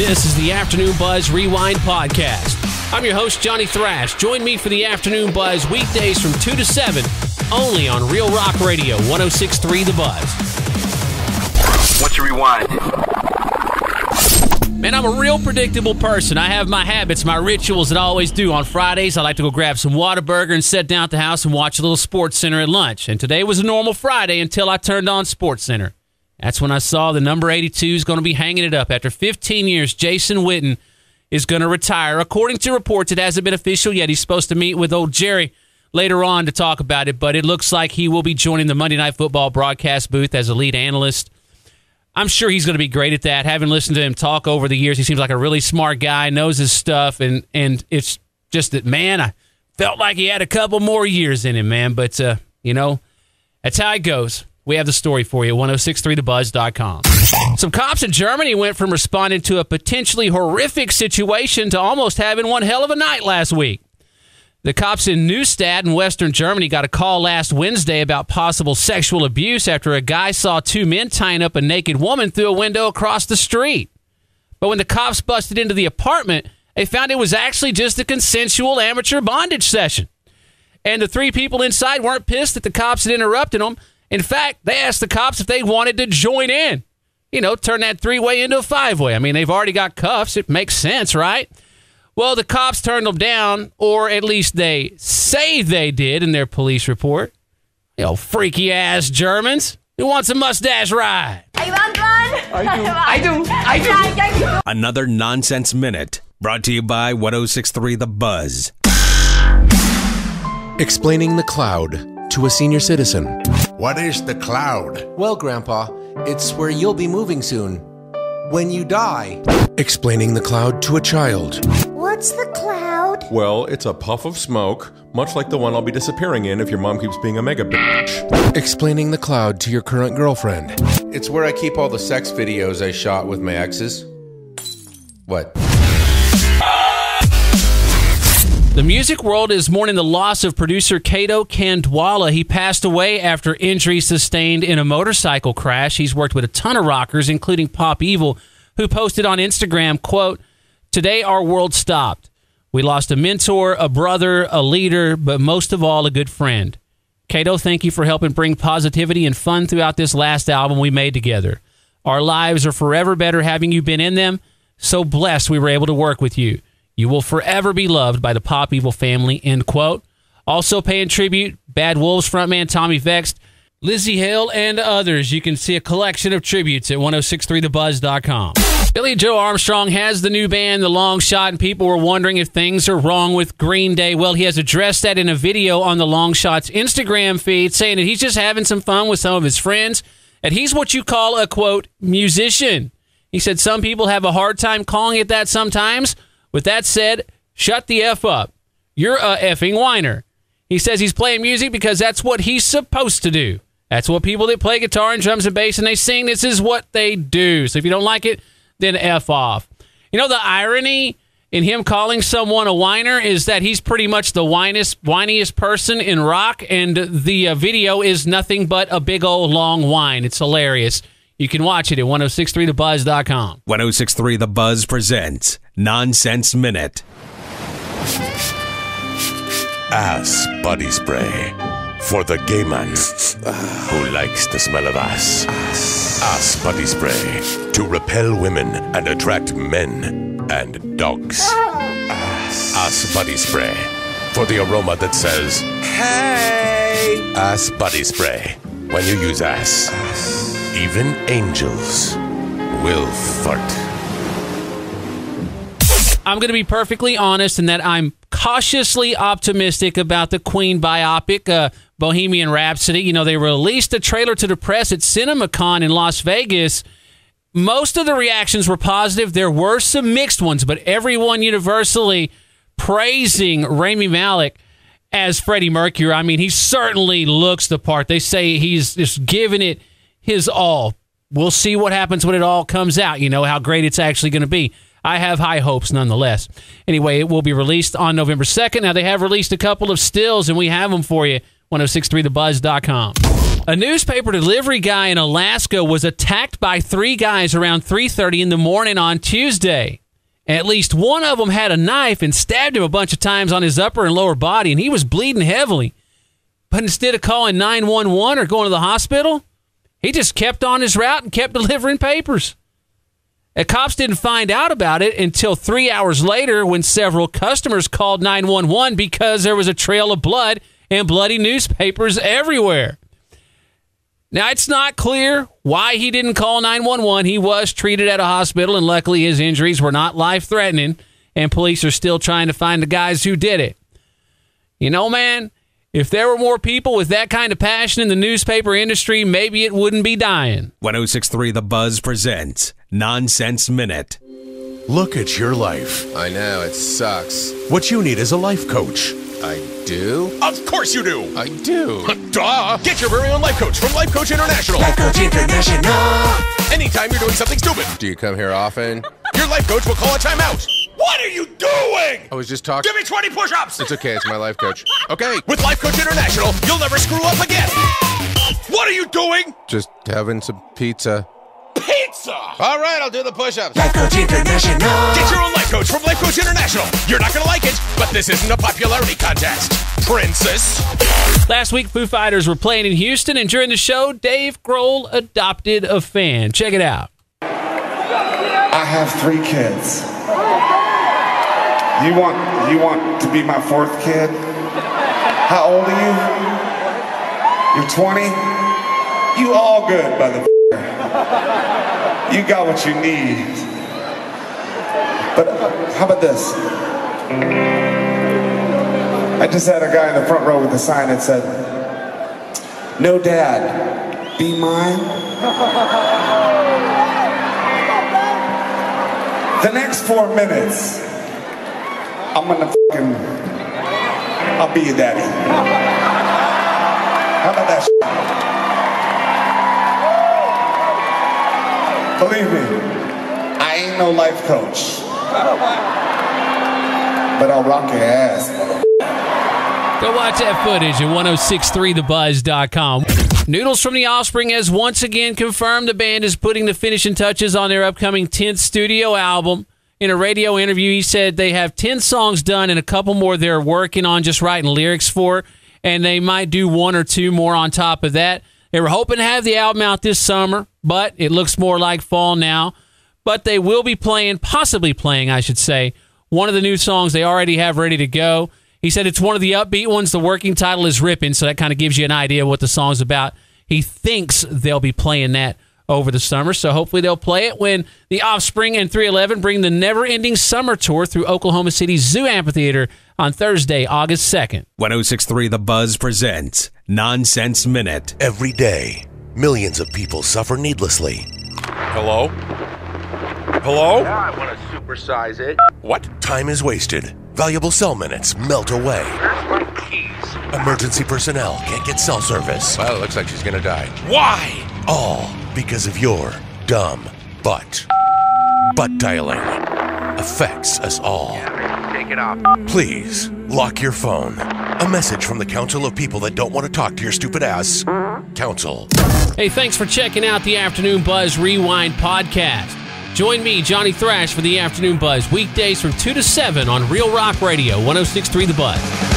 This is the Afternoon Buzz Rewind Podcast. I'm your host, Johnny Thrash. Join me for the Afternoon Buzz weekdays from 2 to 7, only on Real Rock Radio, 106.3 The Buzz. What's your rewind? Man, I'm a real predictable person. I have my habits, my rituals that I always do. On Fridays, I like to go grab some Whataburger and sit down at the house and watch a little Sports Center at lunch. And today was a normal Friday until I turned on Sports Center. That's when I saw the number 82 is going to be hanging it up. After 15 years, Jason Witten is going to retire. According to reports, it hasn't been official yet. He's supposed to meet with old Jerry later on to talk about it, but it looks like he will be joining the Monday Night Football broadcast booth as a lead analyst. I'm sure he's going to be great at that. Having listened to him talk over the years, he seems like a really smart guy, knows his stuff, and it's just that, man, I felt like he had a couple more years in him, man. But, that's how it goes. We have the story for you, 1063thebuzz.com. Some cops in Germany went from responding to a potentially horrific situation to almost having one hell of a night last week. The cops in Neustadt in western Germany got a call last Wednesday about possible sexual abuse after a guy saw two men tying up a naked woman through a window across the street. But when the cops busted into the apartment, they found it was actually just a consensual amateur bondage session. And the three people inside weren't pissed that the cops had interrupted them. In fact, they asked the cops if they wanted to join in. Turn that three-way into a five-way. I mean, they've already got cuffs. It makes sense, right? Well, the cops turned them down, or at least they say they did in their police report. Freaky-ass Germans. Who wants a mustache ride? I want one. I do. Another Nonsense Minute, brought to you by 1063 The Buzz. Explaining the cloud to a senior citizen. What is the cloud? Well, Grandpa, it's where you'll be moving soon. When you die. Explaining the cloud to a child. What's the cloud? Well, it's a puff of smoke, much like the one I'll be disappearing in if your mom keeps being a mega bitch. Explaining the cloud to your current girlfriend. It's where I keep all the sex videos I shot with my exes. What? The music world is mourning the loss of producer Kato Khandwala. He passed away after injuries sustained in a motorcycle crash. He's worked with a ton of rockers, including Pop Evil, who posted on Instagram, quote, "Today our world stopped. We lost a mentor, a brother, a leader, but most of all, a good friend. Kato, thank you for helping bring positivity and fun throughout this last album we made together. Our lives are forever better having you been in them. So blessed we were able to work with you. You will forever be loved by the Pop Evil family," end quote. Also paying tribute, Bad Wolves frontman Tommy Vext, Lizzie Hale, and others. You can see a collection of tributes at 1063thebuzz.com. Billy Joe Armstrong has the new band, The Long Shot, and people were wondering if things are wrong with Green Day. Well, he has addressed that in a video on The Long Shot's Instagram feed, saying that he's just having some fun with some of his friends, and he's what you call a, quote, musician. He said some people have a hard time calling it that sometimes. With that said, shut the F up. You're a effing whiner. He says he's playing music because that's what he's supposed to do. That's what people that play guitar and drums and bass and they sing, this is what they do. So if you don't like it, then F off. The irony in him calling someone a whiner is that he's pretty much the whiniest person in rock, and the video is nothing but a big old long whine. It's hilarious. You can watch it at 1063thebuzz.com. 1063 The Buzz presents Nonsense Minute. Ass body spray for the gay man who likes the smell of ass. Ass body spray to repel women and attract men and dogs. Ass body spray for the aroma that says, hey! Ass body spray. When you use ass, even angels will fart. I'm going to be perfectly honest in that I'm cautiously optimistic about the Queen biopic, Bohemian Rhapsody. They released a trailer to the press at CinemaCon in Las Vegas. Most of the reactions were positive. There were some mixed ones, but everyone universally praising Rami Malek as Freddie Mercury. I mean, he certainly looks the part. They say he's just giving it his all. We'll see what happens when it all comes out, how great it's actually going to be. I have high hopes nonetheless. Anyway, it will be released on November 2nd. Now, they have released a couple of stills, and we have them for you. 1063thebuzz.com. A newspaper delivery guy in Alaska was attacked by 3 guys around 3:30 in the morning on Tuesday. At least one of them had a knife and stabbed him a bunch of times on his upper and lower body, and he was bleeding heavily. But instead of calling 911 or going to the hospital, he just kept on his route and kept delivering papers. The cops didn't find out about it until 3 hours later when several customers called 911 because there was a trail of blood and bloody newspapers everywhere. Now, it's not clear why he didn't call 911. He was treated at a hospital, and luckily his injuries were not life-threatening, and police are still trying to find the guys who did it. You know, man, if there were more people with that kind of passion in the newspaper industry, maybe it wouldn't be dying. 106.3 The Buzz presents Nonsense Minute. Look at your life. I know, it sucks. What you need is a life coach. I do? Of course you do. I do. Duh. Get your very own life coach from Life Coach International. Life Coach International. Anytime you're doing something stupid, Do you come here often? your life coach will call a timeout. What are you doing? I was just talking. Give me 20 push-ups. It's okay, it's my life coach. Okay, With Life Coach International, you'll never screw up again. What are you doing? just having some pizza. Pizza. All right, I'll do the push-ups. Life Coach International. Get your own life coach from Life Coach International. You're not going to like it, but this isn't a popularity contest. Princess. Last week, Foo Fighters were playing in Houston, and during the show, Dave Grohl adopted a fan. Check it out. I have 3 kids. You want to be my 4th kid? How old are you? You're 20? You all good, motherfucker. You got what you need. But how about this? I just had a guy in the front row with a sign that said, "No dad, be mine." The next 4 minutes, I'm gonna I'll be your daddy. How about that shit? Believe me, I ain't no life coach. But I'll rock your ass. Go watch that footage at 1063thebuzz.com. Noodles from the Offspring has once again confirmed the band is putting the finishing touches on their upcoming 10th studio album. In a radio interview, he said they have 10 songs done and a couple more they're working on, just writing lyrics for, and they might do 1 or 2 more on top of that. They were hoping to have the album out this summer, but it looks more like fall now. But they will be possibly playing, I should say, one of the new songs they already have ready to go. He said it's one of the upbeat ones. The working title is Rippin', so that kind of gives you an idea of what the song's about. He thinks they'll be playing that over the summer, so hopefully they'll play it when the Offspring and 311 bring the never-ending summer tour through Oklahoma City's Zoo Amphitheater on Thursday, August 2nd. 106.3 The Buzz presents Nonsense Minute. Every day, millions of people suffer needlessly. Hello? Hello? I want to supersize it. What? Time is wasted. Valuable cell minutes melt away. Where's my keys? Emergency personnel can't get cell service. Well, it looks like she's gonna die. Why? All because of your dumb butt. Butt dialing affects us all. Take it off. Please, lock your phone. A message from the Council of People That Don't Want to Talk to Your Stupid Ass. Council. Hey, thanks for checking out the Afternoon Buzz Rewind podcast. Join me, Johnny Thrash, for the Afternoon Buzz, weekdays from 2 to 7 on Real Rock Radio, 106.3 The Buzz.